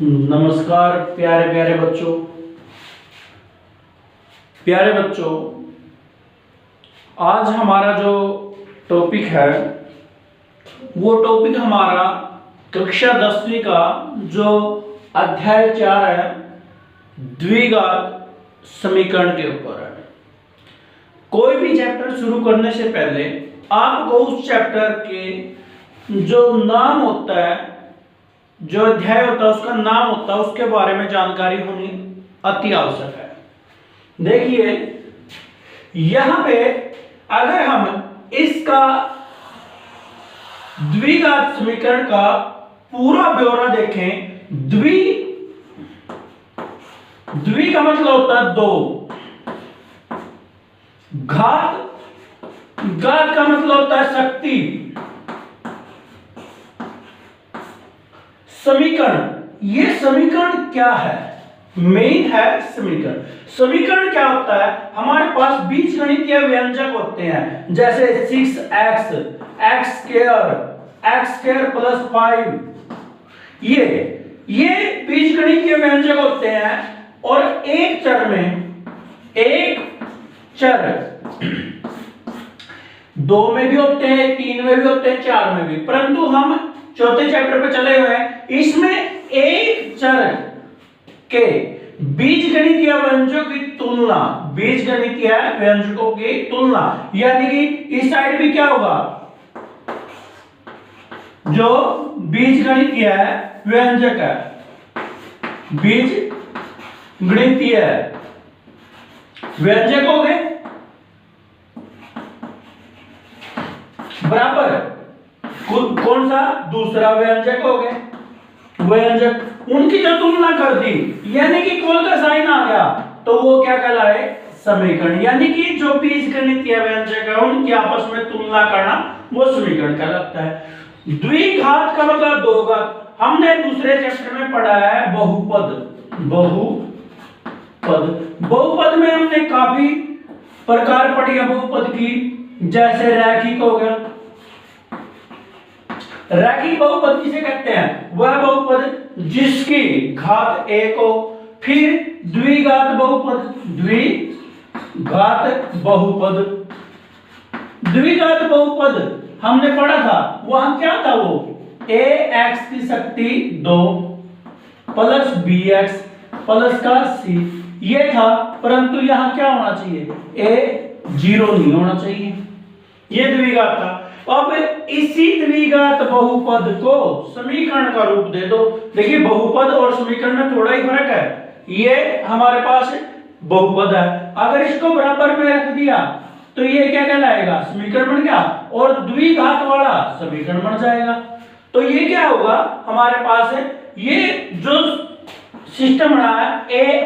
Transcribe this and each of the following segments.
नमस्कार प्यारे प्यारे बच्चों, आज हमारा जो टॉपिक है वो टॉपिक हमारा कक्षा 10वीं का जो अध्याय 4 है, द्विघात समीकरण के ऊपर है। कोई भी चैप्टर शुरू करने से पहले आपको उस चैप्टर के जो नाम होता है, जो अध्याय होता है, उसका नाम होता है, उसके बारे में जानकारी होनी अति आवश्यक है। देखिए यहां पे अगर हम इसका द्विघात समीकरण का पूरा ब्यौरा देखें, द्वि का मतलब होता है दो, घात का मतलब होता है शक्ति, समीकरण, ये समीकरण क्या है? मेन है समीकरण। समीकरण क्या होता है? हमारे पास बीजगणितीय व्यंजक होते हैं, जैसे 6x x स्क्वायर प्लस 5, ये बीजगणितीय व्यंजक होते हैं। और एक चर दो में भी होते हैं, 3 में भी होते हैं, 4 में भी, परंतु हम चौथे चैप्टर पे चले हुए हैं। इसमें एक चर के बीजगणितीय व्यंजकों की तुलना, बीजगणितीय व्यंजकों की तुलना, यानी कि इस साइड भी क्या होगा, जो बीजगणितीय व्यंजक है, बीजगणितीय व्यंजक हो गए बराबर कौन सा, दूसरा व्यंजक हो गए, व्यंजक, उनकी जो तुलना कर दी, यानी कि कोल का साइन आ गया, तो वो क्या कहलाए, समीकरण। यानी कि जो बीजगणितीय व्यंजक है उनकी आपस में तुलना करना, वो समीकरण कहलाता है। द्विघात का मतलब दो घात। हमने दूसरे चैप्टर में पढ़ा है बहुपद में हमने काफी प्रकार पढ़ी है बहुपद की, जैसे रैखिक हो गया। रैखिक बहुपद किसे कहते हैं? वह बहुपद जिसकी घात 1 हो। फिर द्विघात बहुपद हमने पढ़ा था, वहां क्या था, वो ax की शक्ति 2 प्लस bx प्लस का c, ये था। परंतु यहां क्या होना चाहिए, a 0 नहीं होना चाहिए, ये द्विघात था। अब इसी द्विघात बहुपद को समीकरण का रूप दे दो। देखिए बहुपद और समीकरण में थोड़ा ही फर्क है। ये हमारे पास बहुपद है, अगर इसको बराबर में रख दिया तो ये क्या कहलाएगा, समीकरण बन गया, और द्विघात वाला समीकरण बन जाएगा। तो ये क्या होगा, हमारे पास है ये जो सिस्टम बना है,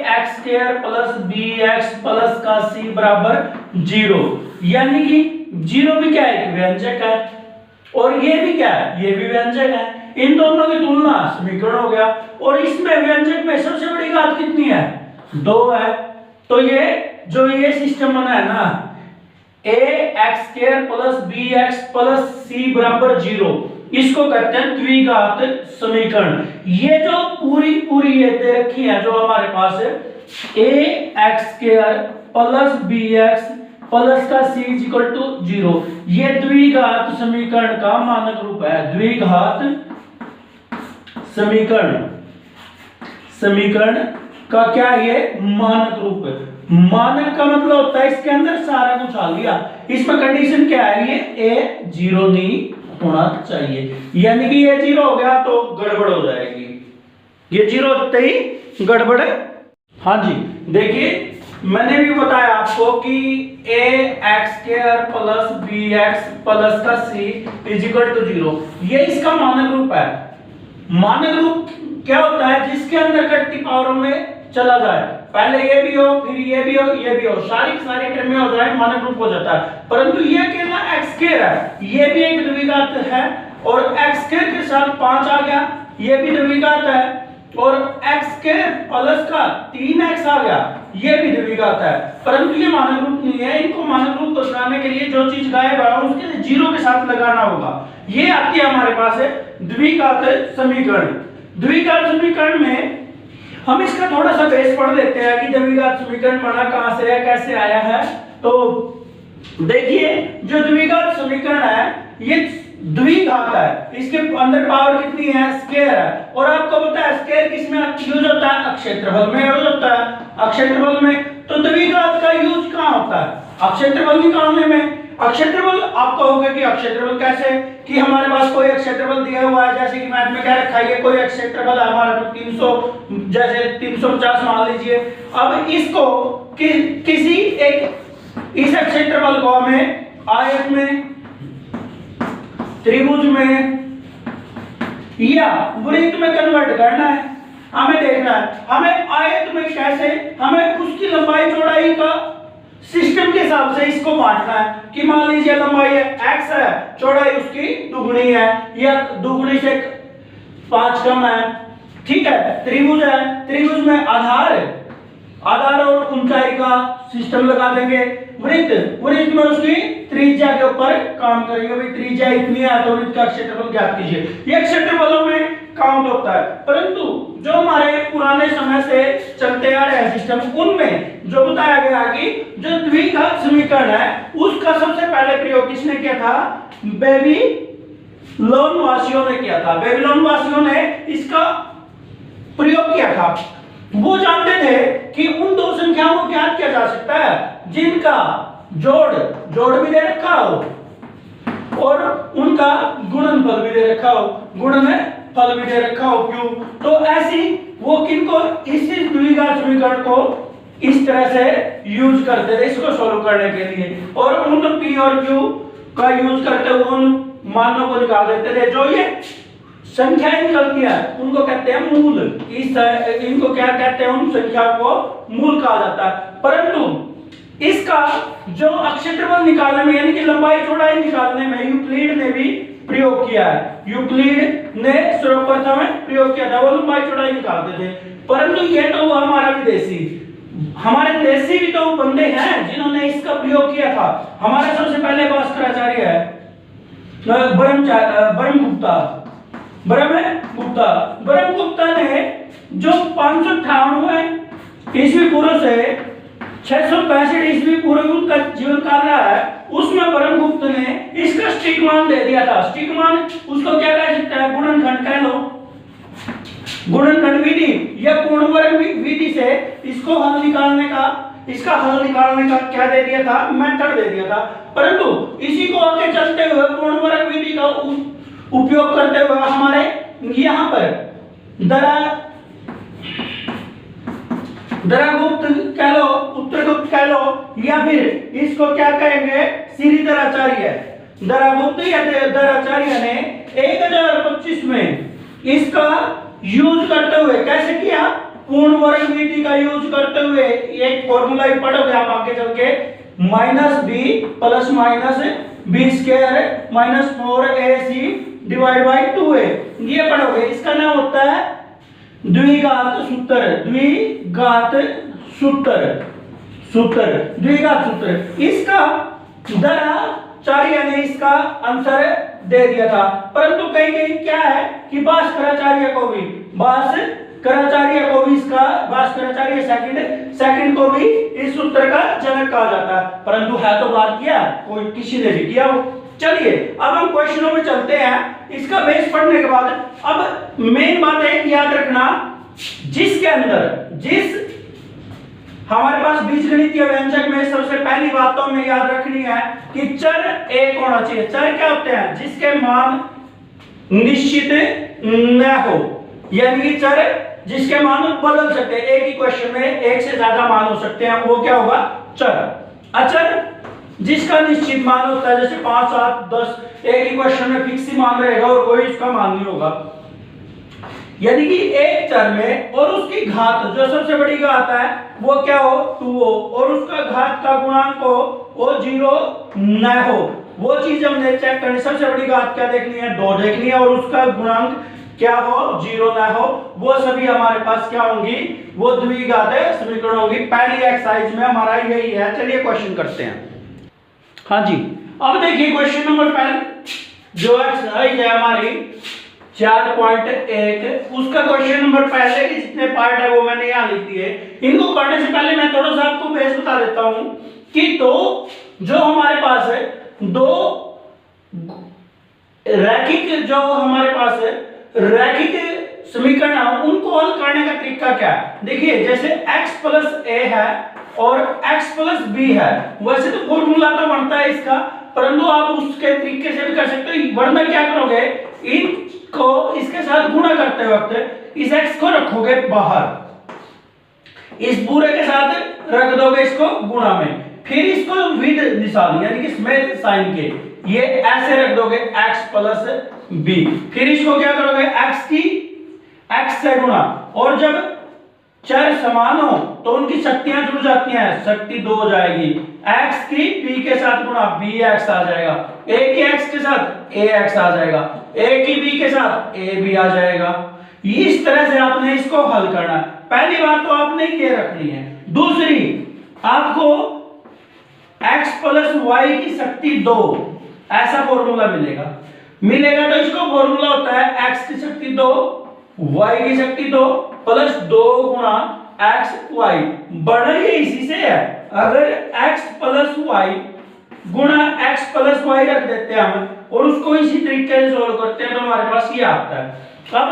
ax square plus bx plus का c बराबर 0, यानी कि 0 भी क्या है, एक व्यंजक है, और ये भी क्या है, ये भी व्यंजक है। इन दोनों की तुलना समीकरण हो गया। और इसमें व्यंजक में सबसे बड़ी घात कितनी है, 2 है। तो ये जो ये सिस्टम बना है ना, ax square plus bx plus c बराबर 0, इसको कहते हैं द्विघात समीकरण। ये जो पूरी ये दे रखी है जो हमारे पास है, ax square plus bx plus का c इक्वल टू 0, ये द्विघात समीकरण का मानक रूप है। द्विघात समीकरण का क्या, ये मानक रूप है। मानक का मतलब होता है इसके अंदर सारा कुछ आ गया। इसमें कंडीशन क्या है, ये a 0 नहीं होना चाहिए, यानी कि ये 0 हो गया तो गड़बड़ हो जाएगी, ये 0 होते ही गड़बड़ है। हाँ जी, देखिए मैंने भी बताया आपको कि ax square plus bx plus का c इज इक्वल टू 0, ये इसका मानक रूप है। मानक रूप क्या होता है, जिसके अंदर घटती पावरों में चला जाए, पहले ये भी हो, फिर ये भी हो, ये भी हो, सारी टर्म में हो जाए, मानक रूप हो जाता है। परंतु ये अकेला x स्क्वायर है, ये भी एक द्विघात है, और x स्क्वायर के साथ 5 आ गया, ये भी द्विघात है, और x स्क्वायर प्लस का 3x आ गया, ये भी द्विघात है। परंतु ये मानक रूप नहीं है। इनको मानक रूप दर्शाने के लिए जो चीज गायब है उसके लिए 0 के साथ लगाना होगा। ये आती है हमारे पास है द्विघात समीकरण। द्विघात समीकरण में हम इसका थोड़ा सा बेस पढ़ लेते हैं कि द्विघात समीकरण बना कहां से है, कैसे आया है। तो देखिए जो द्विघात समीकरण है ये द्विघात है, इसके अंदर पावर कितनी है, स्क्वायर है। और आपको पता है स्क्वायर किसमें यूज होता है, अक्षेत्रफल में यूज होता है, अक्षेत्रफल में। तो द्विघात का यूज कहां होता है, अक्षेत्रफल निकालने में। अक्षेत्रफल आप कहोगे कि अक्षेत्रफल कैसे, कि हमारे पास कोई अक्षेत्रफल दिया हुआ है, जैसे कि मैथ में क्या रखा है, कोई अक्षेत्रफल है हमारे पास 300, जैसे 350 मान लीजिए। अब इसको किसी एक इस क्षेत्रफल को हमें आयत में, त्रिभुज में या वृत्त में कन्वर्ट करना है। हमें देखना है हमें आयत में कैसे, हमें उसकी लंबाई चौड़ाई का सिस्टम के हिसाब से इसको बांटना है कि मान लीजिए लंबाई x है, चौड़ाई उसकी दुगनी है या दुगनी से 5 कम है, ठीक है। त्रिभुज है, त्रिभुज में आधार और ऊंचाई का सिस्टम लगा देंगे। वृत्त में उसकी त्रिज्या के ऊपर काम करेंगे, भाई त्रिज्या इतनी है तो वृत्त का क्षेत्रफल ज्ञात कीजिए। ये क्षेत्रफलों में काउंट होता है, परंतु जो हमारे पुराने समय से चलते आ रहे हैं सिस्टम, उनमें जो बताया गया कि जो द्विघात समीकरण है उसका सबसे पहले प्रयोग किसने किया था, बेबीलोन वासियों ने किया था। बेबीलोन वासियों ने इसका प्रयोग किया था। वो जानते थे कि उन दो संख्याओं को ज्ञात किया जा सकता है जिनका जोड़ भी दे रखा हो और उनका गुणनफल भी दे रखा हो, गुणनफल भी दे रखा हो। क्यों, तो ऐसी वो किनको इस द्विघात समीकरण को इस तरह से यूज करते थे इसको सॉल्व करने के लिए, और उन p और q का यूज करते हुए उन मानों को निकाल देते थे। जो ये संख्याएं निकलती है उनको कहते हैं मूल। इनको क्या कहते हैं, उन संख्याओं को मूल कहा जाता है। परंतु इसका जो अक्षेत्रफल निकालने में यानी कि लंबाई चौड़ाई निकालने में यूक्लिड ने भी प्रयोग किया है। यूक्लिड ने सर्वप्रथम प्रयोग किया था, वो लंबाई चौड़ाई निकालते थे। परंतु ये तो हुआ हमारा विदेशी, हमारे देशी भी तो बंदे हैं जिन्होंने इसका प्रयोग किया था। हमारे सबसे पहले भास्कराचार्य है ब्रह्मगुप्ता ने जो 558 ईस्वी पूर्व से 665 ईस्वी पूर्व उनका जीवन काल रहा है, उसमें ब्रह्मगुप्त ने इसका स्टिकमान दे दिया था। स्टिकमान उसको क्या कह सकता है, गुणनखंड कह लो, गुणनखंड विधि या पूर्ण वर्ग विधि से इसको हल निकालने का, इसका हल निकालने का क्या दे दिया था, मेथड दे दिया था। परंतु इसी को आगे चलते हुए पूर्ण वर्ग विधि का उपयोग करते हुए हमारे यहाँ पर दरागुप्त कह लो, उत्तरगुप्त कह लो, या फिर इसको क्या कहेंगे, श्रीधराचार्य। दरागुप्त या दराचार्य ने 1025 में इसका यूज करते हुए, कैसे किया, पूर्ण वर्ग विधि का यूज करते हुए एक फॉर्मूला ही पढ़ोगे आप आगे चल के, -b plus -b square minus 4ac divide by 2a, ये पढ़ोगे। इसका नाम होता है द्विघात सूत्र। इसका दराचार्य ने इसका आंसर दे दिया था। परंतु कहीं क्या है कि भास्कराचार्य को भी भास्कराचार्य सेकंड को भी इस सूत्र का जनक कहा जाता है। परंतु है तो बात किया कोई किसी ने भी किया हो। चलिए अब हम क्वेश्चनों में चलते हैं। इसका बेस पढ़ने के बाद अब मेन बात है याद रखना, जिसके अंदर जिस हमारे पास बीजगणितीय व्यंजक में सबसे पहली बातों में याद रखनी है कि चर एक होना चाहिए। चर क्या होते हैं, जिसके मान निश्चित न हो, यानी कि चर जिसके मान बदल सकते हैं। एक ही क्वेश्चन में एक से ज्यादा मान हो सकते हैं, वो क्या होगा, चर। अचर जिसका निश्चित मान होता है, जैसे 5, 7, 10 एक ही क्वेश्चन में फिक्स ही मान रहेगा और कोई इसका मान नहीं होगा। यानी कि एक चर में और उसकी घात जो सबसे बड़ी घात है वो क्या हो, 2 हो, और उसका घात का गुणांक हो वो 0 न हो। वो चीज हमने चेक करनी, सबसे बड़ी घात क्या देखनी है, 2 देखनी है, और उसका गुणांक क्या हो, 0 ना हो। वो सभी हमारे पास क्या होंगी, वो द्विघात समीकरण होंगी। पहली एक्सरसाइज में हमारा यही है। चलिए क्वेश्चन करते हैं। हाँ जी, अब देखिए क्वेश्चन नंबर 12 जो एक्सरसाइज है हमारी 4.1। उसका क्वेश्चन नंबर पहले के जितने पार्ट है वो मैंने यहाँ लिख दिए। इनको करने से पहले मैं थोड़ा सा आपको बेस बता देता हूं कि दो जो हमारे पास है, दो रैखिक जो हमारे पास है रैखिक समीकरण है, उनको हल करने का तरीका क्या है। देखिए जैसे x प्लस ए है और x प्लस बी है, वैसे तो फॉर्मूला तो बनता है इसका, परंतु आप उसके तरीके से भी कर सकते हो। वरना क्या करोगे, इनको इसके साथ गुणा करते वक्त इस x को रखोगे बाहर, इस पूरे के साथ रख दोगे इसको गुणा में, फिर इसको विद निशान यानी कि समेत साइन के ये ऐसे रख दोगे x प्लस बी, फिर इसको क्या करोगे x की x से गुणा, और जब चर समान हो तो उनकी शक्तियां जुड़ जाती हैं, शक्ति 2 हो जाएगी, x की b के साथ गुणा bx आ जाएगा, a की x के साथ ax आ जाएगा, a की b के साथ ab आ जाएगा। इस तरह से आपने इसको हल करना है। पहली बात तो आपने ये रखनी है। दूसरी, आपको x प्लस वाई की शक्ति 2 ऐसा फॉर्मूला मिलेगा तो इसको फॉर्मूला होता है x की शक्ति 2 y की शक्ति 2 प्लस 2 गुणा x y। बढ़ा ये इसी से है। अगर x प्लस y गुणा x प्लस y रख देते हैं हम और उसको इसी तरीके से सोल्व करते हैं तो हमारे पास ये आता है। अब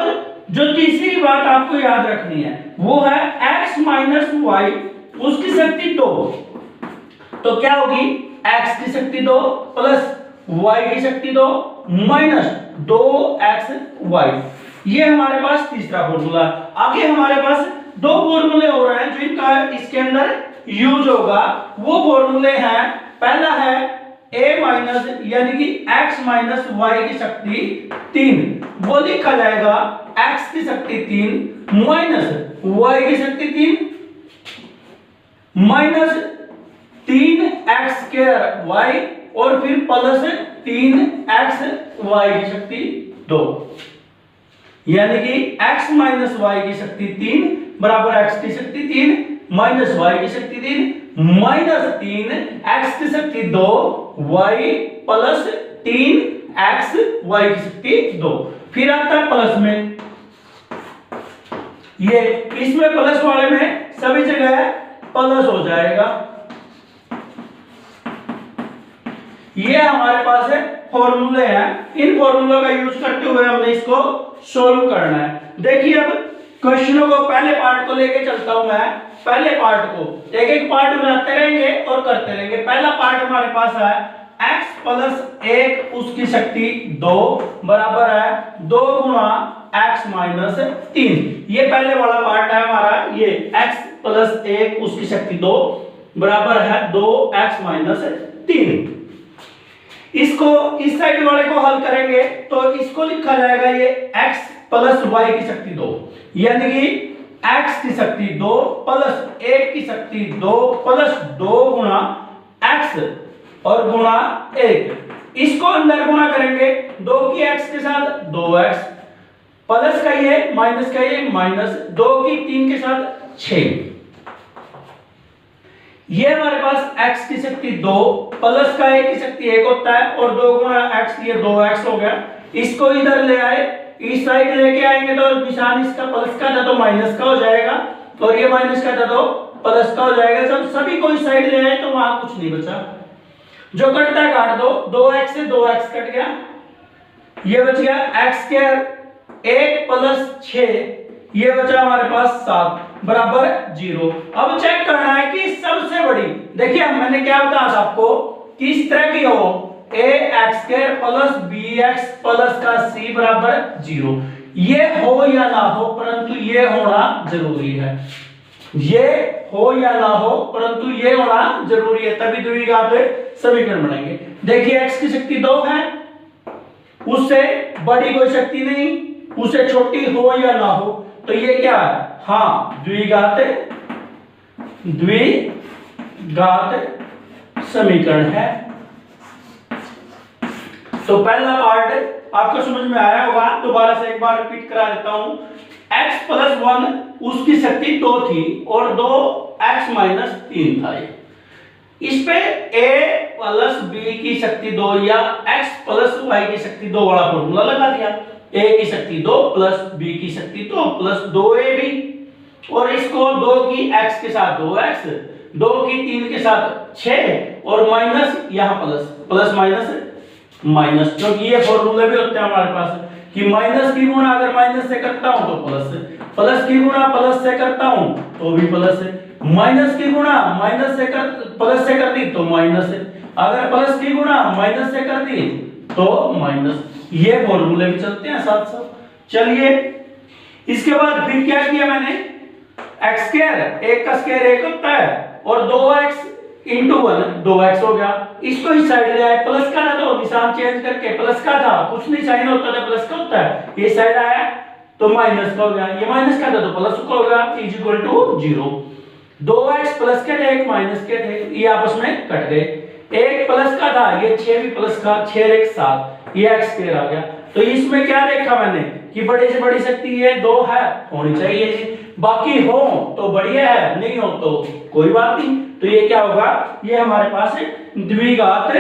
जो तीसरी बात आपको याद रखनी है वो है x माइनस y उसकी शक्ति 2, तो क्या होगी x की शक्ति 2 प्लस y की शक्ति 2 माइनस 2xy। ये हमारे पास तीसरा फॉर्मूला। आगे हमारे पास दो फॉर्मूले हो रहे हैं जो इनका इसके अंदर यूज होगा। वो फॉर्मूले हैं, पहला है a माइनस यानी कि x माइनस y की शक्ति 3, वो लिखा जाएगा x की शक्ति 3 माइनस y की शक्ति 3 माइनस 3x स्क्वायर y और फिर प्लस 3x y की शक्ति 2, यानी कि x माइनस y की शक्ति 3 बराबर x की शक्ति 3 माइनस y की शक्ति 3 माइनस 3x की शक्ति 2 y प्लस 3x y की शक्ति 2। फिर आता है प्लस में, ये इसमें प्लस वाले में सभी जगह प्लस हो जाएगा। ये हमारे पास है फॉर्मूले हैं, इन फॉर्मूलों का यूज करते हुए हमने इसको सोल्व करना है। देखिए अब क्वेश्चनों को पहले पार्ट को लेके चलता हूं मैं। पहले पार्ट को एक एक पार्ट बनाते रहेंगे और करते रहेंगे। पहला पार्ट हमारे पास है x प्लस 1 उसकी शक्ति 2 बराबर है 2 गुणा x माइनस 3। ये पहले वाला पार्ट है हमारा, ये x प्लस 1 उसकी शक्ति 2 बराबर है 2x माइनस 3। इसको इस साइड वाले को हल करेंगे तो इसको लिखा जाएगा ये x प्लस y की शक्ति 2, यानी कि x की शक्ति 2 प्लस 1 की शक्ति 2 प्लस 2 गुणा x और गुणा 1। इसको अंदर गुणा करेंगे 2 की x के साथ 2x प्लस का ये माइनस का ये माइनस 2 की 3 के साथ 6। ये हमारे पास x की शक्ति 2 प्लस का 1 की शक्ति 1 होता है और 2 गुणा x, ये 2x हो गया। इसको इधर ले आए, इस साइड लेके आएंगे तो निशान इसका प्लस का था तो माइनस का हो जाएगा और ये माइनस का था तो प्लस का हो जाएगा। जब सभी को इस साइड ले आए तो वहां कुछ नहीं बचा, जो कटता है काट दो। 2x से 2x कट गया, ये बच गया x स्क्वायर 1 प्लस 6, ये बचा हमारे पास 7 बराबर 0। अब चेक करना है कि सबसे बड़ी, देखिए मैंने क्या बताया था आपको कि इस तरह की हो ax square plus bx plus का c बराबर 0। ये हो या ना हो परंतु ये होना जरूरी है, ये हो या ना हो परंतु ये होना जरूरी है, तभी द्विघात समीकरण बनेंगे। देखिए x की शक्ति 2 है, उससे बड़ी कोई शक्ति नहीं, उससे छोटी हो या ना हो, तो ये क्या है, हाँ द्विघात समीकरण है। तो पहला पार्ट आपको समझ में आया होगा, दोबारा से एक बार रिपीट करा देता हूं। x प्लस 1 उसकी शक्ति 2 थी और 2x माइनस 3 था। इस पे a प्लस b की शक्ति 2 या x प्लस y की शक्ति 2 वाला फॉर्मूला लगा दिया। a की शक्ति 2 प्लस b की शक्ति 2 प्लस 2ab, और इसको 2 की x के साथ 2x, 2 की 3 के साथ 6 और माइनस यहाँ प्लस, प्लस माइनस माइनस, क्योंकि ये फॉर्मूले भी होते हैं हमारे पास कि माइनस की गुणा अगर माइनस से करता हूं तो प्लस से, प्लस की गुणा प्लस से करता हूं तो भी प्लस है, माइनस की गुणा माइनस से कर प्लस से कर दी तो माइनस है, अगर प्लस की गुणा माइनस से कर दी तो माइनस। ये फॉर्मूले भी चलते हैं साथ साथ। चलिए इसके बाद फिर क्या किया मैंने, x स्क्वायर, एक का स्क्वायर एक होता है और 2x इंटू 1 2x हो गया, इसको इस साइड ले आए, प्लस का था तो निशान चेंज करके प्लस का था, कुछ नहीं साइन होता था प्लस का होता है, ये साइड आया तो माइनस का हो गया, ये माइनस का था तो प्लस का हो गया, is equal to 0। 2x plus के थे एक माइनस के थे, ये आपस में कट गए, एक प्लस का था ये 6 भी प्लस का, 6 एक 7, ये x स्क्वायर आ गया। तो इसमें क्या देखा मैंने कि बड़ी से बड़ी शक्ति ये 2 है, होनी चाहिए जी, बाकी हो तो बढ़िया है, नहीं हो तो कोई बात नहीं। तो ये क्या होगा, ये हमारे पास द्विघात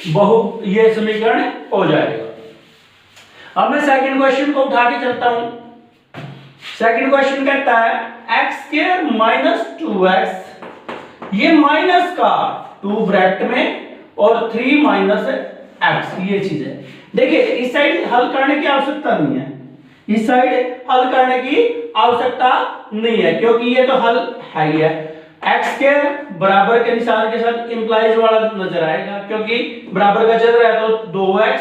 बहु ये समीकरण हो जाएगा। अब मैं सेकंड क्वेश्चन को उठा के चलता हूं। सेकंड क्वेश्चन कहता है x स्क्वायर माइनस 2x, ये माइनस का 2 ब्रैकेट में और 3 माइनस x, ये चीज है। देखिए इस साइड हल करने की आवश्यकता नहीं है, इस साइड हल करने की आवश्यकता नहीं है क्योंकि ये तो हल है ही है। x स्क्वायर बराबर के निशान के साथ इंप्लाइज वाला नजर आएगा क्योंकि बराबर का चल रहा है तो 2x,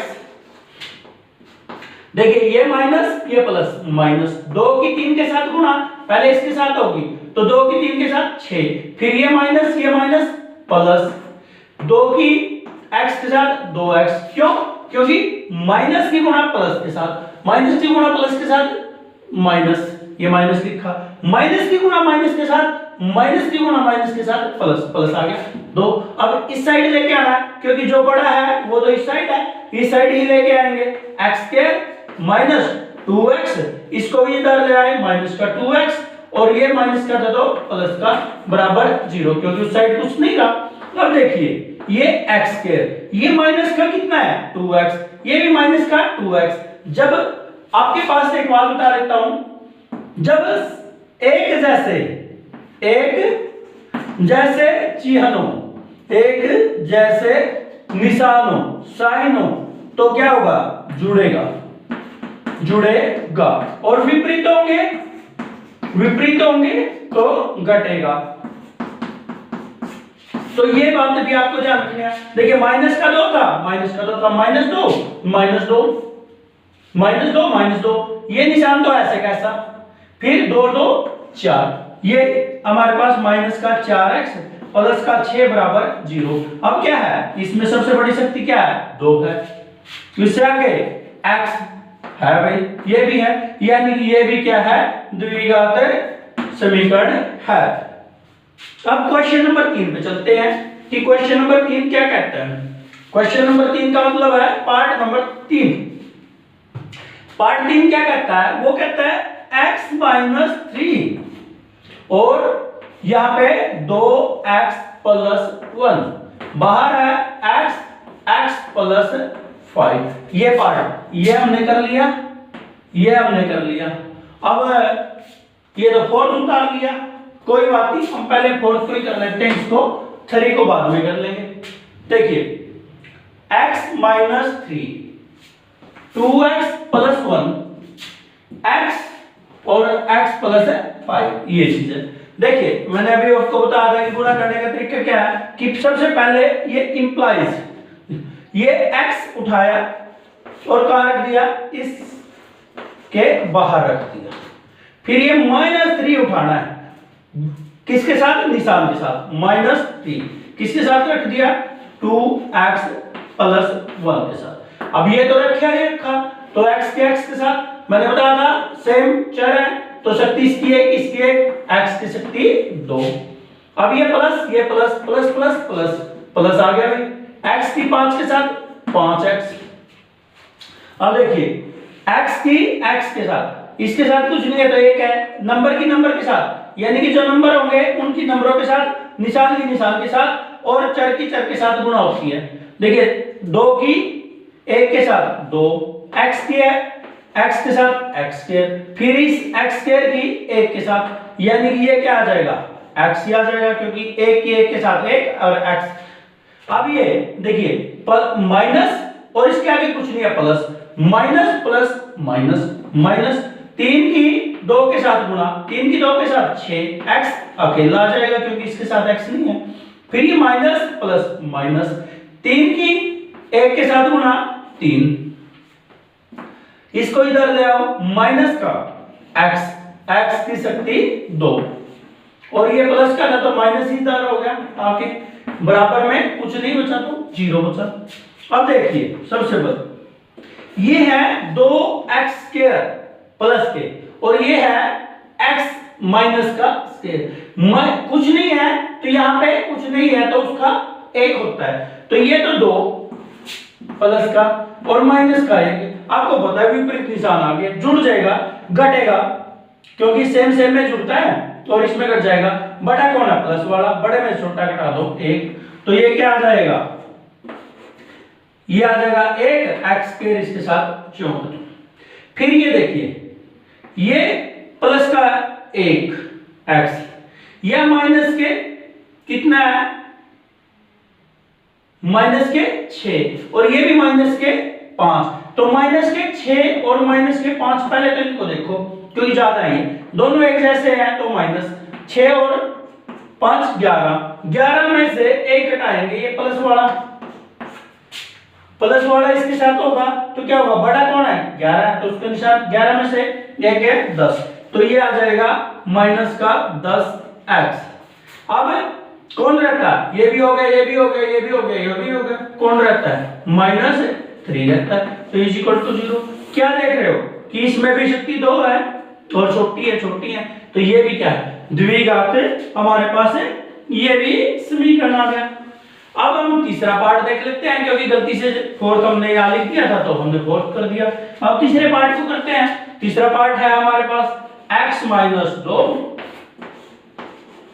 देखिए ये माइनस ये प्लस, माइनस 2 की 3 के साथ गुणा, पहले इसके साथ होगी तो 2 की 3 के साथ 6, फिर ये माइनस प्लस 2 की x के साथ 2x, क्यों, क्योंकि माइनस की गुणा प्लस के साथ, माइनस की गुणा प्लस के साथ माइनस, ये माइनस लिखा, माइनस की गुणा माइनस के साथ, माइनस की गुणा माइनस के साथ प्लस, प्लस आ गया 2। अब इस साइड लेके आना है क्योंकि जो बड़ा है वो तो इस साइड है, इस साइड ही लेके आएंगे, x स्क्वायर माइनस 2x, इसको भी इधर ले आए माइनस का 2x और ये माइनस का था तो प्लस का बराबर 0 क्योंकि उस साइड कुछ नहीं रहा। अब देखिए ये x स्क्वायर, ये माइनस का कितना है 2x, ये भी माइनस का 2x। जब आपके पास एक बात बता देता हूं, जब एक जैसे चिन्हों, एक जैसे निशानों, साइन हो तो क्या होगा, जुड़ेगा और विपरीत होंगे तो घटेगा। तो ये बात भी आपको ध्यान रखनी है। देखिए माइनस का 2 था माइनस 2, ये निशान तो ऐसे कैसा, फिर 2 2 4, ये हमारे पास माइनस का 4x प्लस का 6 बराबर 0। अब क्या है, इसमें सबसे बड़ी शक्ति क्या है, 2 है, इससे आगे x है भाई, ये भी है, यानी कि ये भी क्या है, द्विघात समीकरण है। अब क्वेश्चन नंबर 3 पे चलते हैं कि क्वेश्चन नंबर 3 क्या कहता है। क्वेश्चन नंबर 3 का मतलब है पार्ट नंबर 3। पार्ट 3 क्या कहता है, वो कहता है x माइनस 3 और यहां पे 2x प्लस 1, बाहर है x प्लस 5, ये पार्ट ये हमने कर लिया। अब ये तो फोर्थ उतार लिया, कोई बात नहीं, हम पहले फोर्थ को ही कर लेते हैं, इसको 3 को बाद में कर लेंगे। देखिए x minus 3, 2x plus 1, x और x प्लस 5, ये चीज है। देखिए मैंने अभी आपको बताया था कि गुणा करने का तरीका क्या है कि सबसे पहले ये इंप्लाइज, ये x उठाया और कहां रख दिया, इस के बाहर रख दिया, फिर ये -3 उठाना है, किसके साथ, निशान के साथ, -3 किसके साथ रख दिया, 2x प्लस 1 के साथ। अब ये तो रखा है रखा, तो x के साथ मैंने बताया था सेम चर है, तो शक्ति इसकी एक x की शक्ति 2। अब ये प्लस प्लस आ गया भाई, x की 5 के साथ 5x। अब देखिए x की x के साथ, इसके साथ कुछ नहीं है तो एक है, नंबर की नंबर के साथ, यानी कि जो नंबर होंगे उनकी नंबरों के साथ, निशान की निशान के साथ और चर की चर के साथ गुणा होती है। देखिए 2 की 1 के साथ 2, x की है x के साथ x स्क्वायर, फिर इस x स्क्वायर की 1 के साथ, यानी कि ये क्या आ जाएगा x ही आ जाएगा, क्योंकि 1 की 1 के साथ 1 और x। अब ये देखिए माइनस और इसके आगे कुछ नहीं है plus, minus plus minus minus, 3 की 2 के साथ गुणा, 3 की 2 के साथ 6, x अकेला आ जाएगा क्योंकि इसके साथ x नहीं है, फिर ये माइनस प्लस माइनस, 3 की 1 के साथ गुणा 3, इसको इधर ले आओ, माइनस का x, x की शक्ति 2, और ये प्लस का था तो माइनस ही इधर हो गया आके, बराबर में कुछ नहीं बचा तो 0 बचा। अब देखिए सबसे पहले ये है 2x स्क्वायर प्लस के, और ये है x माइनस का स्क्वायर, कुछ नहीं है तो यहाँ पे कुछ नहीं है तो उसका 1 होता है, तो ये तो 2 प्लस का और माइनस का 1, आपको पता है विपरीत निशान आ गया, जुड़ जाएगा, घटेगा क्योंकि सेम सेम में जुड़ता है और इसमें घट जाएगा, बड़ा कौन है प्लस वाला, बड़े में छोटा घटा दो 1, तो ये क्या आ जाएगा, ये आ जाएगा 1 x स्क्वायर इसके साथ 64। फिर ये देखिए ये प्लस का 1 x, या माइनस के कितना है, माइनस के 6, और ये भी माइनस के 5, तो माइनस के 6 और माइनस के 5, पहले तो इनको देखो क्योंकि ज्यादा है, दोनों एक जैसे हैं, तो माइनस 6 और 5 11, 11 में से 1 घटाएंगे, ये प्लस वाला इसके साथ होगा, तो क्या होगा, बड़ा कौन है 11 है, तो उसका निशान 11 में से 1 है 10, तो ये आ जाएगा माइनस का 10x। अब कौन रहता है, ये भी हो गया, ये भी हो गया, ये भी हो गया, ये भी हो गया, कौन रहता है, -3 रहता है, तो इज इक्वल टू 0। क्या देख रहे हो कि इसमें भी शक्ति 2 है और छोटी है, तो ये भी क्या है, द्विघात हमारे पास है, ये भी समीकरण आ गया। अब हम तीसरा पार्ट देख लेते हैं, क्योंकि गलती से फोर्थ हमने यहाँ लिख दिया था तो हमने फोर्थ कर दिया। अब तीसरे पार्ट को करते हैं। तीसरा पार्ट है हमारे पास x - 2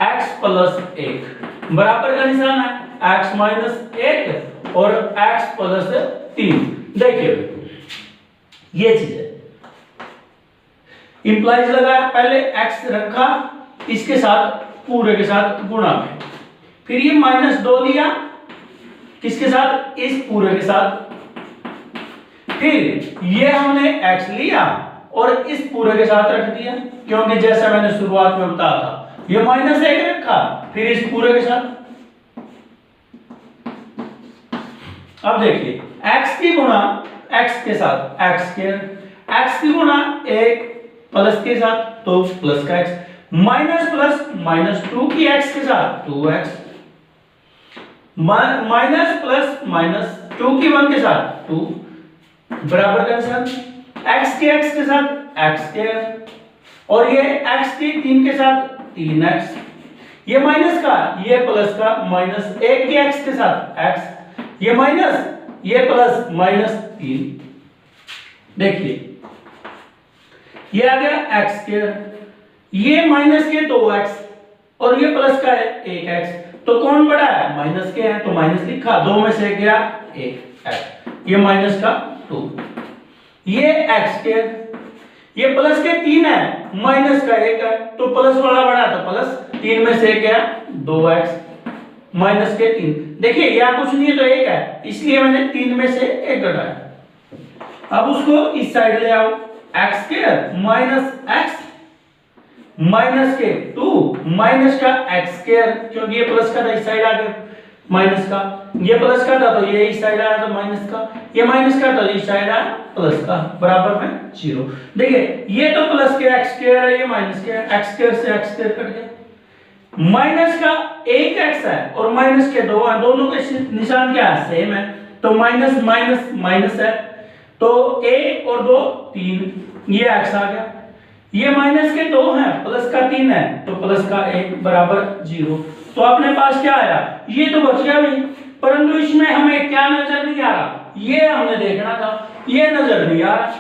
x + 1 बराबर का निशान है, x - 1 और x + 3। देखिए ये चीज है, इंप्लाइज लगाया, पहले x रखा, इसके साथ पूरे के साथ गुणा में, फिर ये -2 लिया, किसके साथ, इस पूरे के साथ, फिर ये हमने x लिया और इस पूरे के साथ रख दिया, क्योंकि जैसा मैंने शुरुआत में बताया था, ये -1 रखा, फिर इस पूरे के साथ। अब देखिए x की गुणा x के साथ x², x की गुणा 1 प्लस के साथ तो प्लस का x, माइनस प्लस -2 की x के साथ 2x, माइनस प्लस -2 की 1 के साथ 2 बराबर का निशान, x के साथ x², और ये x की 3 के साथ 3x, ये माइनस का ये प्लस का, -1 की x के साथ x, ये माइनस ये प्लस -3। देखिए ये आ गया x², ये माइनस के 2x और ये प्लस का है 1x, तो कौन बड़ा है, माइनस के है तो माइनस लिखा, 2 में से गया 1x, ये माइनस का 2, ये x², ये प्लस के 3 है, माइनस का 1 है तो प्लस वाला बड़ा तो प्लस, 3 में से गया 2x, माइनस के 3। देखिए यहाँ कुछ नहीं है तो 1 है, इसलिए मैंने 3 में से 1 घटाया। अब उसको इस साइड ले आओ, x² माइनस x माइनस के 2 माइनस का x², क्योंकि ये प्लस का था इस साइड आ गया माइनस का, ये प्लस का था तो ये इस साइड आया तो माइनस का, ये माइनस का तो इस साइड आया प्लस का, बराबर में 0। देखिए ये तो प्लस के x² है, ये माइनस के x² से x² कट गया, माइनस का 1x है और माइनस के 2 है, दोनों के निशान क्या है, सेम है, तो माइनस माइनस माइनस है, तो 1 और 2 3, ये x आ गया, ये माइनस के 2 है, प्लस का 3 है, तो प्लस का 1 बराबर 0। तो अपने पास क्या आया, ये तो बच गया भाई, परंतु इसमें हमें क्या नजर नहीं आ रहा, ये हमने देखना था, ये नजर नहीं आ रहा,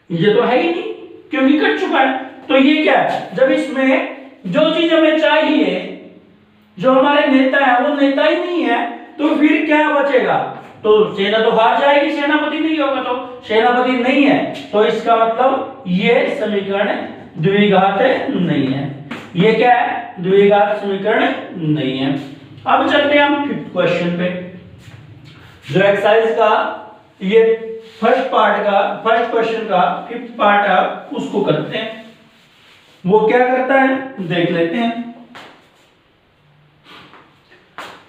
ये तो है ही नहीं क्योंकि कट चुका है। तो ये क्या है, जब इसमें जो चीज हमें चाहिए, जो हमारे नेता है वो नेता ही नहीं है, तो फिर क्या बचेगा, तो सेना तो हार जाएगी, सेनापति नहीं होगा तो सेनापति नहीं है, तो इसका मतलब ये समीकरण द्विघात नहीं है। ये क्या है? द्विघात समीकरण नहीं है। अब चलते हैं हम फिफ्थ क्वेश्चन पे, जो एक्सरसाइज का ये फर्स्ट क्वेश्चन का फिफ्थ पार्ट है, उसको करते हैं। वो क्या करता है देख लेते हैं।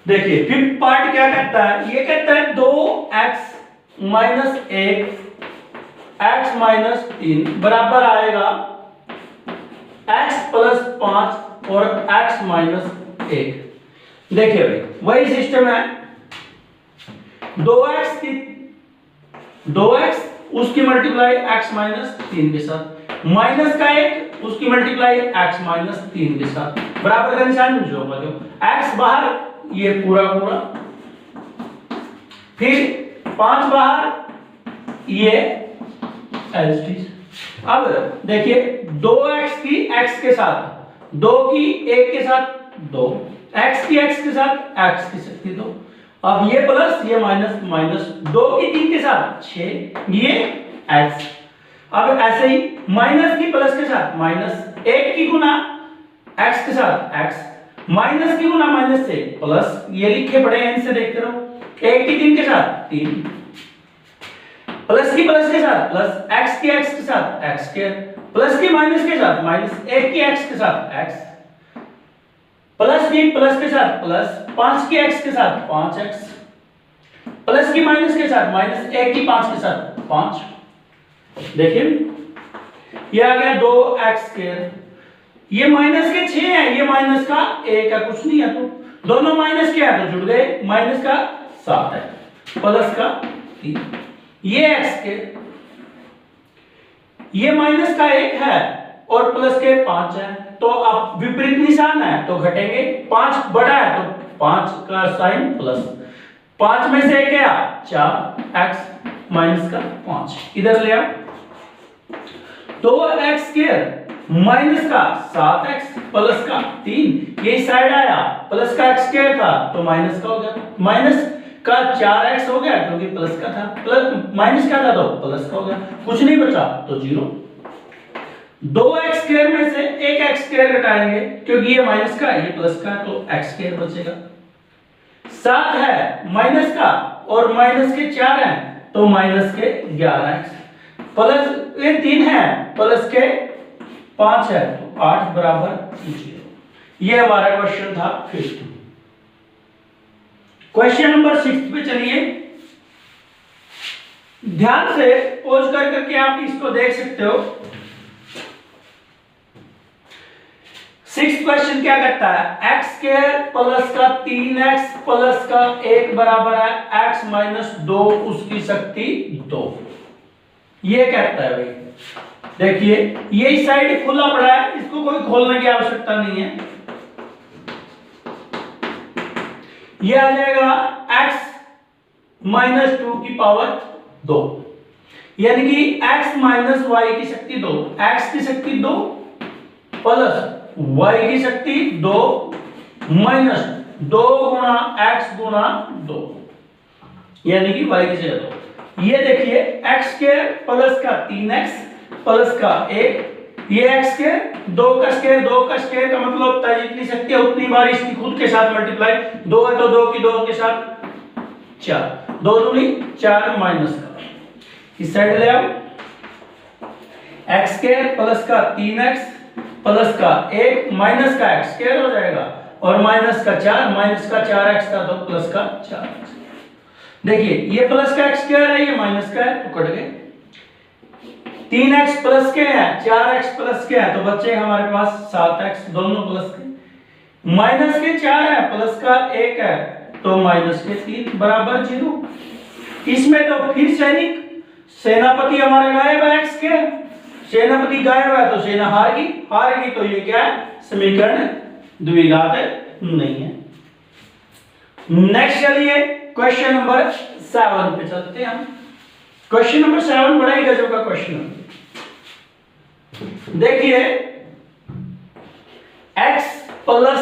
देखिए फिफ्थ पार्ट क्या कहता है, ये कहता है 2x माइनस 1 x माइनस 3 बराबर आएगा x प्लस 5 और x माइनस 1। देखिए भाई वही सिस्टम है, 2x उसकी मल्टीप्लाई x माइनस 3 के साथ, माइनस का 1 उसकी मल्टीप्लाई x माइनस 3 के साथ, बराबर का निशान जो होगा, जो x बाहर ये पूरा पूरा, फिर 5 बाहर ये एज इट इज। अब देखिए 2x की x के साथ, 2 की 1 के साथ 2, x की x के साथ x की शक्ति 2, अब ये प्लस ये माइनस, माइनस 2 की 3 के साथ 6, ये x। अब ऐसे ही माइनस की प्लस के साथ माइनस, 1 की गुना x के साथ x, माइनस की गुना माइनस से प्लस, ये लिखे पड़े हैं इनसे देखते रहो, 1 की 3 के साथ 3, प्लस की प्लस के साथ प्लस, x की x के साथ x के, प्लस की माइनस के साथ माइनस, 1 की x के साथ x, प्लस की प्लस के साथ प्लस, 5 की x के साथ 5x, प्लस की माइनस के साथ माइनस, 1 की 5 के साथ 5। देखिए ये आ गया 2x स्क्वायर, ये माइनस के 6 है, ये माइनस का 1 है, कुछ नहीं है, तो दोनों माइनस के है तो जुड़ गए, माइनस का 7 है, प्लस का 3, ये x के, ये माइनस का 1 है और प्लस के 5 है, तो अब विपरीत निशान है तो घटेंगे, 5 बड़ा है तो 5 का साइन प्लस, 5 में से 1 गया 4x माइनस का 5, इधर ले आओ, तो x स्क्वायर माइनस का 7x प्लस का 3, ये साइड आया, प्लस का x स्क्वायर था तो माइनस का हो गया, माइनस का 4x हो गया क्योंकि प्लस का था, प्लस माइनस का था तो प्लस का हो गया, कुछ नहीं बचा तो 0। 2x स्क्वायर में से एक x स्क्वायर घटाएंगे क्योंकि ये माइनस का है, ये प्लस का है, तो x स्क्वायर बचेगा। 7 है माइनस का और माइनस के 4 है तो माइनस के 11x, प्लस ये 3 है प्लस के 5 है तो 8 बराबर 0। ये हमारा क्वेश्चन था फिफ्थ। क्वेश्चन नंबर 6 पे चलिए, ध्यान से पॉज कर करके आप इसको देख सकते हो। 6th क्वेश्चन क्या कहता है, x स्क्वायर प्लस का 3x प्लस का 1 बराबर है x माइनस 2 उसकी शक्ति 2। ये कहता है भाई, देखिए ये इस साइड खुला पड़ा है, इसको कोई खोलने की आवश्यकता नहीं है, ये आ जाएगा x माइनस 2 की पावर 2, यानी कि x माइनस वाई की शक्ति 2, x की शक्ति 2 प्लस y की शक्ति 2 माइनस 2 गुना x गुना 2, यानी कि y की जगह 2। ये देखिए x स्क्वायर प्लस का 3x प्लस का 1, ये x स्क्वायर 2 का स्क्वायर का मतलब होता है जितनी शक्ति है उतनी बार इसकी खुद के साथ मल्टीप्लाई, 2 है तो 2 की 2 के साथ 4, 2 दूनी 4 माइनस का, इस साइड ले आओ, x स्क्वायर प्लस का 3x प्लस का 1 माइनस का x स्क्वायर हो जाएगा और माइनस का 4, माइनस का 4x था तो प्लस का 4x। देखिए ये प्लस का x स्क्वायर है, ये माइनस का है तो कट गए, 3x प्लस के है, 4x प्लस के है तो बचे हमारे पास 7x, दोनों प्लस के, माइनस के 4 है प्लस का 1 है तो माइनस के 3 बराबर 0। इसमें तो फिर सेनापति हमारे गायब है, x के सेनापति गायब है तो सेना हारेगी तो ये क्या है, समीकरण द्विघात नहीं है। नेक्स्ट चलिए क्वेश्चन नंबर 7 पे चलते हैं हम। क्वेश्चन नंबर 7 बड़ा ही गजब का क्वेश्चन है। देखिए x प्लस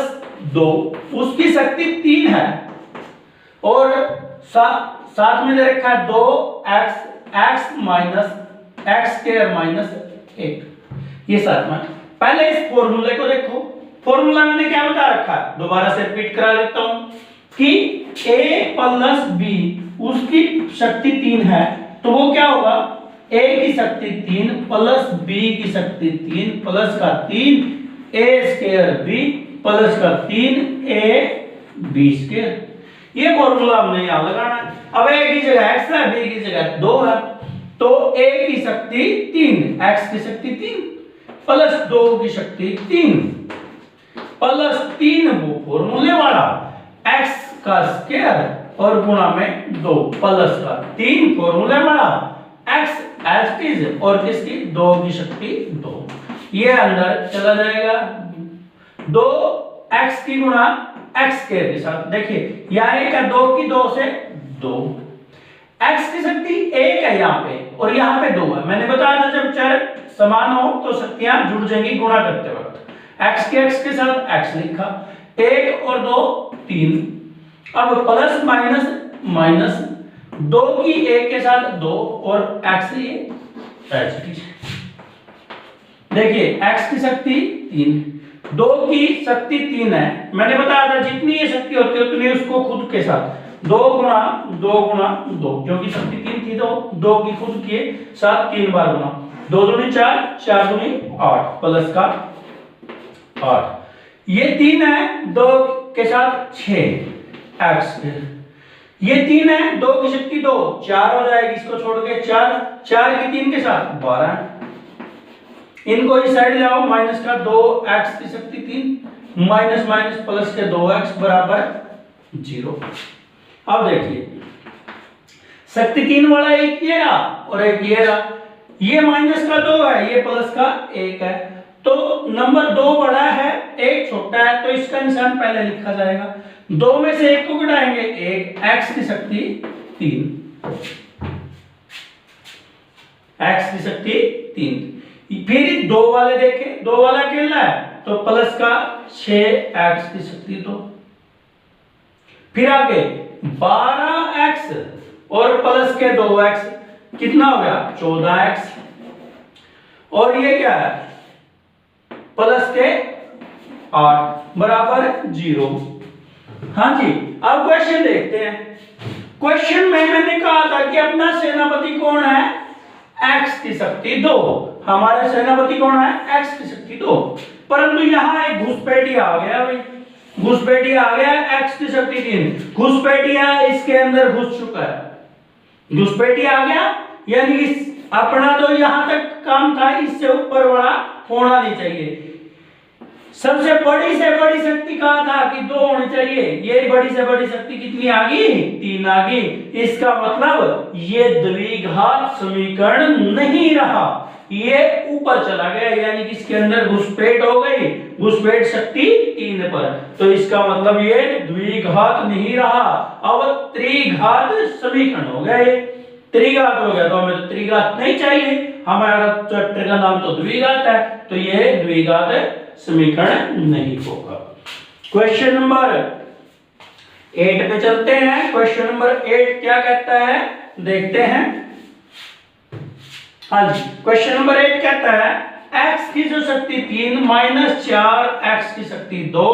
2 उसकी शक्ति 3 है और साथ में दे रखा है 2x minus x square minus 1, ये साथ में। पहले इस फॉर्मूले को देखो, फॉर्मूला मैंने क्या बता रखा है, दोबारा से रिपीट करा देता हूं कि a प्लस b उसकी शक्ति 3 है, तो वो क्या होगा, a की शक्ति 3 प्लस b की शक्ति 3 प्लस का 3 a स्क्वायर b प्लस का 3 a b स्क्वायर। ये फॉर्मूला हमने यहां लगाना है। अब a की जगह x है, b की जगह 2 है, तो a की शक्ति 3, x की शक्ति 3 प्लस 2 की शक्ति 3 प्लस 3 वो फॉर्मूले वाला x का स्क्वायर और गुणा में 2 प्लस का 3 फॉर्मूले वाला x एज इट इज और किसकी 2 की शक्ति 2, ये अंदर चला जाएगा 2x की गुणा x स्क्वायर के साथ। देखिए यहाँ 1 है, 2 की 2 से 2, x की शक्ति 1 है यहाँ पे और यहाँ पे 2 है। मैंने बताया था जब चर समान हो तो शक्तियां जुड़ जाएंगी गुणा करते वक्त। x के x के साथ x लिखा, 1 और 2 3, अब प्लस माइनस माइनस 2 की 1 के साथ 2 और x ये देखिए x की शक्ति 3, 2 की शक्ति 3 है। मैंने बताया था जितनी ये शक्ति होती है उतनी उसको खुद के साथ 2 गुणा 2 क्योंकि शक्ति 3 थी तो 2 की खुद के साथ 3 बार गुणा, 2 दूनी 4, 4 दूनी 8 प्लस का 8, ये 3 है 2 के साथ 6 x, ये 3 है 2 की शक्ति 2, 4 हो जाएगी इसको छोड़ के 4, 4 की 3 के साथ 12, इनको इस साइड ले आओ, माइनस का 2x की शक्ति 3 माइनस माइनस प्लस के 2x बराबर 0। अब देखिए शक्ति 3 वाला एक ये रहा और एक ये रहा, ये माइनस का 2 है, ये प्लस का 1 है, तो नंबर 2 बड़ा है 1 छोटा है, तो इसका निशान पहले लिखा जाएगा। 2 में से 1 को घटाएंगे 1, x की शक्ति 3, x की शक्ति 3, फिर 2 वाले देखें, 2 वाला अकेला है तो प्लस का 6x की शक्ति 2, फिर आगे 12x और प्लस के 2x कितना हो गया 14x, और ये क्या है प्लस के 8 बराबर 0। हाँ जी, अब क्वेश्चन देखते हैं। क्वेश्चन में मैंने कहा था कि अपना सेनापति कौन है, x की शक्ति 2, हमारा सेनापति कौन है x की शक्ति 2, परंतु यहाँ एक घुसपैठिया आ गया भाई, घुसपैठिया आ गया x की शक्ति 3, घुसपैठिया इसके अंदर घुस चुका है, घुसपैठिया आ गया, यानी इस अपना तो यहां तक काम था, इससे ऊपर वाला होना नहीं चाहिए। सबसे बड़ी से बड़ी शक्ति कहा था कि 2 होनी चाहिए, ये बड़ी से बड़ी शक्ति कितनी आ गई 3 आ गई, इसका मतलब ये द्विघात समीकरण नहीं रहा, ये ऊपर चला गया, यानी कि इसके अंदर घुसपैठ हो गई, घुसपैठ शक्ति 3 पर, तो इसका मतलब ये द्विघात नहीं रहा, अब त्रिघात समीकरण हो गया। ये त्रिघात हो गया तो हमें तो त्रिघात नहीं चाहिए, हमारा चैप्टर का नाम तो द्विघात है, तो ये द्विघात समीकरण नहीं होगा। क्वेश्चन नंबर 8 पे चलते हैं। क्वेश्चन नंबर 8 क्या कहता है देखते हैं। हाँ जी, क्वेश्चन नंबर 8 कहता है x की जो शक्ति 3 माइनस 4x की शक्ति 2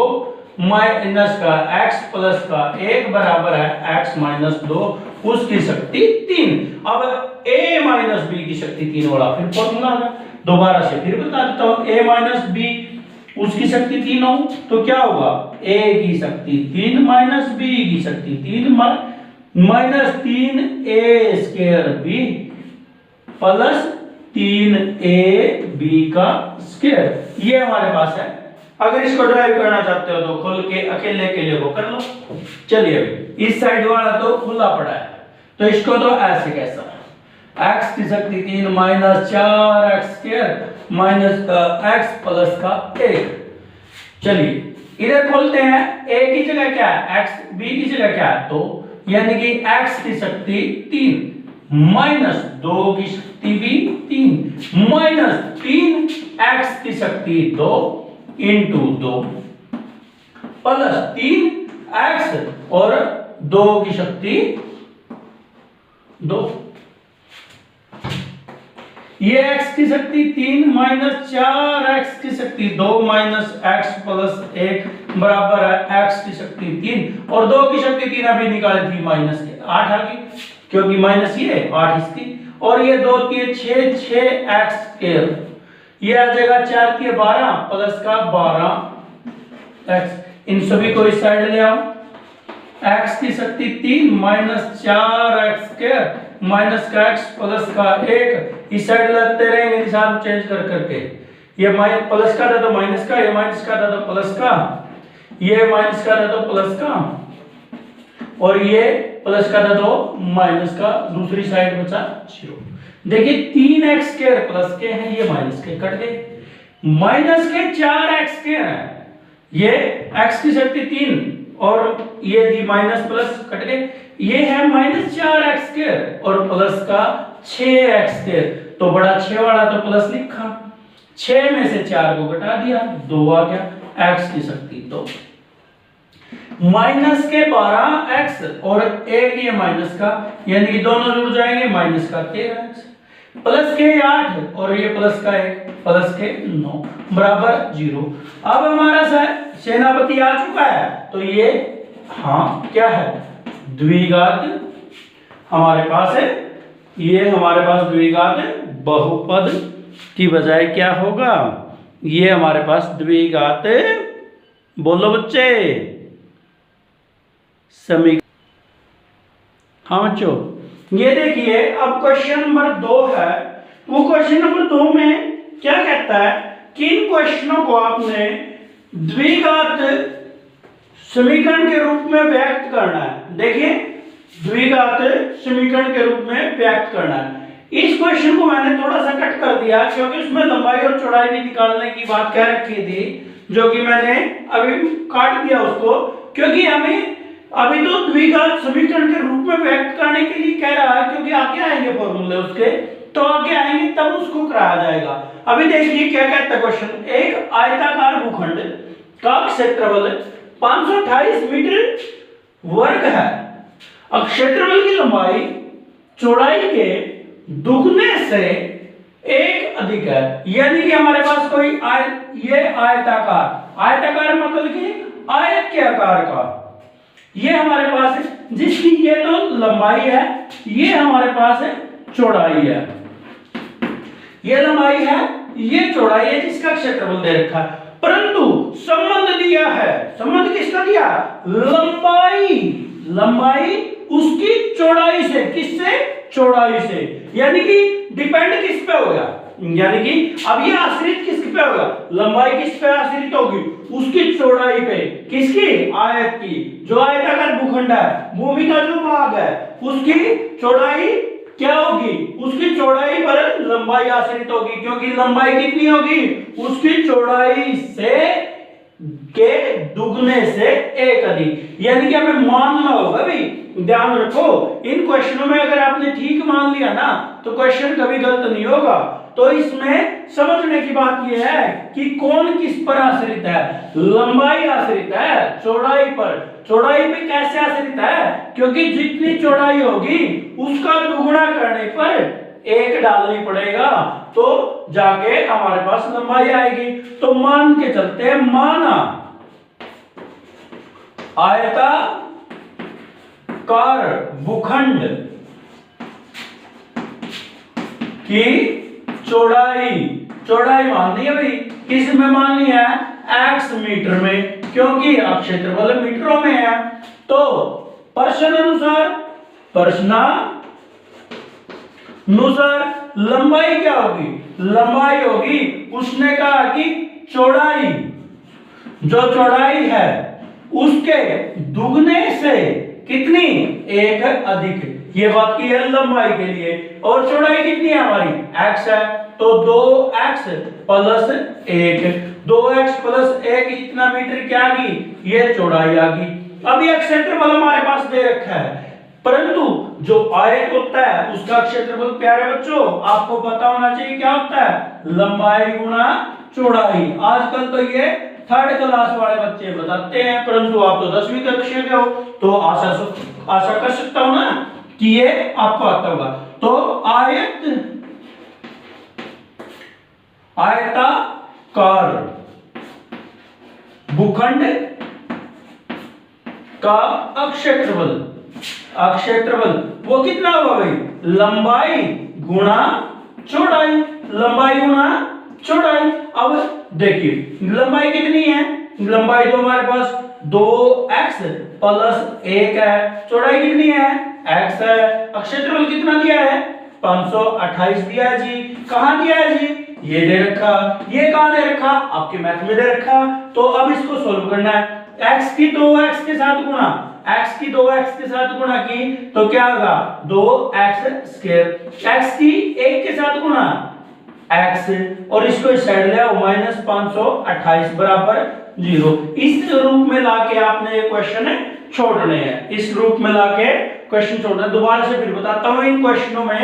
माइनस का x प्लस का 1 बराबर है x माइनस 2 उसकी शक्ति 3। अब a माइनस b की शक्ति 3 वाला फिर फॉर्मूला है, दोबारा से फिर बता देता हूं, a माइनस b उसकी शक्ति 3 हो तो क्या होगा a की शक्ति 3 माइनस b की शक्ति 3 minus 3 a square b plus 3 a b का स्क्वायर, ये हमारे पास है। अगर इसको ड्राइव करना चाहते हो तो खोल के अकेले अकेले वो कर लो। चलिए अभी इस साइड वाला तो खुला पड़ा है, तो इसको तो ऐसे कैसा x की शक्ति 3 माइनस 4x स्क्वायर माइनस का x प्लस का 1। चलिए इधर खोलते हैं, a की जगह क्या है x, b की जगह क्या है 2, यानी कि x की शक्ति 3 माइनस 2 की शक्ति भी 3 माइनस 3x की शक्ति 2 इंटू 2 प्लस 3x और 2 की शक्ति 2, ये x की शक्ति 3 माइनस 4x की शक्ति 2 माइनस x प्लस 1 बराबर है x की शक्ति 3 और 2 की शक्ति 3 अभी निकाली थी माइनस के 8 आ गई क्योंकि माइनस ये 8 इसकी और ये 2 3 6 6x स्क्वायर ये आ जाएगा 4 3 12 प्लस का 12x इन सभी को इस साइड ले आओ x की शक्ति 3 माइनस 4x स्क्वायर माइनस का x प्लस का 1 इस साइड लगते रहेंगे निशान चेंज कर करके ये माइनस प्लस का था तो माइनस का ये माइनस का था तो प्लस का ये माइनस का था तो प्लस का और ये प्लस का था तो माइनस का दूसरी साइड बचा 0 देखिए 3x स्क्वायर प्लस के हैं ये माइनस के कट गए माइनस के 4x स्क्वायर है ये x की शक्ति 3 और ये थी माइनस प्लस कट गए ये है माइनस 4x स्क्वायर और प्लस का 6x स्क्वायर तो बड़ा 6 वाला तो प्लस लिखा 6 में से 4 को घटा दिया 2 आ गया x की शक्ति 2 माइनस के 12x और एक ये माइनस का यानी कि दोनों जुड़ जाएंगे माइनस का 13x प्लस के 8 और ये प्लस का 1 प्लस के 9 बराबर 0 अब हमारा सेनापति आ चुका है तो ये हाँ क्या है द्विघात हमारे पास है ये हमारे पास द्विघात बहुपद की बजाय क्या होगा ये हमारे पास द्विघात बोलो बच्चे समीकरण हाँ बच्चों ये देखिए अब क्वेश्चन नंबर 2 है वो क्वेश्चन नंबर 2 में क्या कहता है कि इन क्वेश्चनों को आपने द्विघात समीकरण के रूप में व्यक्त करना है देखिए द्विघात समीकरण के रूप में व्यक्त करना है इस क्वेश्चन को मैंने थोड़ा सा कट कर दिया क्योंकि उसमें लंबाई और चौड़ाई भी निकालने की बात कह रखी थी जो कि मैंने अभी काट दिया उसको क्योंकि हमें अभी तो द्विघात समीकरण के रूप में व्यक्त करने के लिए कह रहा है क्योंकि आगे आएंगे फॉर्मूले उसके तो आगे आएंगे तब उसको कराया जाएगा अभी देखिए क्या कहता है क्वेश्चन एक आयताकार भूखंड का क्षेत्रफल 528 मीटर वर्ग है अब क्षेत्रफल की लंबाई चौड़ाई के दुगने से एक अधिक है यानी कि हमारे पास कोई ये आयताकार मतलब कि आयत के आकार का ये हमारे पास है जिसकी ये तो लंबाई है ये हमारे पास है चौड़ाई है ये लंबाई है ये चौड़ाई है जिसका क्षेत्रफल दे रखा है परंतु संबंध दिया है संबंध किसका दिया लंबाई उसकी चौड़ाई से किससे चौड़ाई से यानी कि डिपेंड किस पे होगा यानी कि अब ये आश्रित किस पे होगा लंबाई किस पे आश्रित होगी उसकी चौड़ाई पे किसकी आयत की जो आयताकार भूखंड है भूमि का जो भाग है उसकी चौड़ाई क्या होगी उसकी चौड़ाई पर लंबाई आश्रित होगी क्योंकि लंबाई कितनी होगी उसकी चौड़ाई से के दुगने से एक अधिक यानी कि हमें मानना होगा भाई ध्यान रखो इन क्वेश्चनों में अगर आपने ठीक मान लिया ना तो क्वेश्चन कभी गलत नहीं होगा तो इसमें समझने की बात यह है कि कौन किस पर आश्रित है लंबाई आश्रित है चौड़ाई पर चौड़ाई पे कैसे आश्रित है क्योंकि जितनी चौड़ाई होगी उसका दुगुना करने पर एक डालनी पड़ेगा तो जाके हमारे पास लंबाई आएगी तो मान के चलते हैं माना आयताकार भूखंड की चौड़ाई माननी है भाई किस में माननी है x मीटर में क्योंकि क्षेत्रफल मीटरों में है तो प्रश्नानुसार लंबाई क्या होगी लंबाई होगी उसने कहा कि चौड़ाई जो चौड़ाई है उसके दुगने से कितनी एक अधिक ये बात की है लंबाई के लिए और चौड़ाई कितनी है हमारी x है तो 2x प्लस 1 2x प्लस 1 इतना मीटर क्या आ गई ये चौड़ाई आ गई अब ये क्षेत्रफल हमारे पास दे रखा है परंतु जो आयत होता है उसका क्षेत्रफल प्यारे बच्चों आपको पता होना चाहिए क्या होता है लंबाई गुणा चौड़ाई आजकल तो ये 3rd क्लास वाले बच्चे बताते हैं परंतु आप तो 10वीं कक्षा के हो तो आशा कर सकता हूं ना कि ये आपको आता होगा। तो आयताकार भूखंड का अक्षेत्रफल वो कितना होगा भाई? लंबाई गुणा चौड़ाई, लंबाई गुणा चौड़ाई। अब देखिए लंबाई कितनी है? लंबाई तो हमारे पास 2x प्लस 1 है, चौड़ाई कितनी है? x है। क्षेत्रफल कितना दिया है? 528 दिया है जी। कहां दिया है जी? ये दे रखा। ये कहां दे रखा? आपके मैथ में दे रखा। तो अब इसको सोल्व करना है। x की 2x के साथ गुणा, x की 2x के साथ गुणा की तो क्या होगा? 2x square. x की 1 के साथ गुणा x और इसको इस साइड ले आओ, -528 बराबर 0। इस रूप में लाके आपने ये क्वेश्चन छोड़ने हैं। इस रूप में लाके क्वेश्चन छोड़ना है। दोबारा से फिर बताता हूं, इन क्वेश्चनों में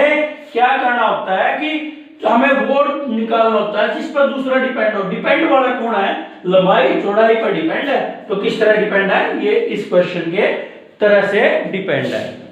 क्या करना होता है कि हमें वो निकालना होता है जिस पर दूसरा डिपेंड हो। डिपेंड वाला कौन है? लंबाई चौड़ाई पर डिपेंड है। तो किस तरह डिपेंड है? ये इस क्वेश्चन के तरह से डिपेंड है।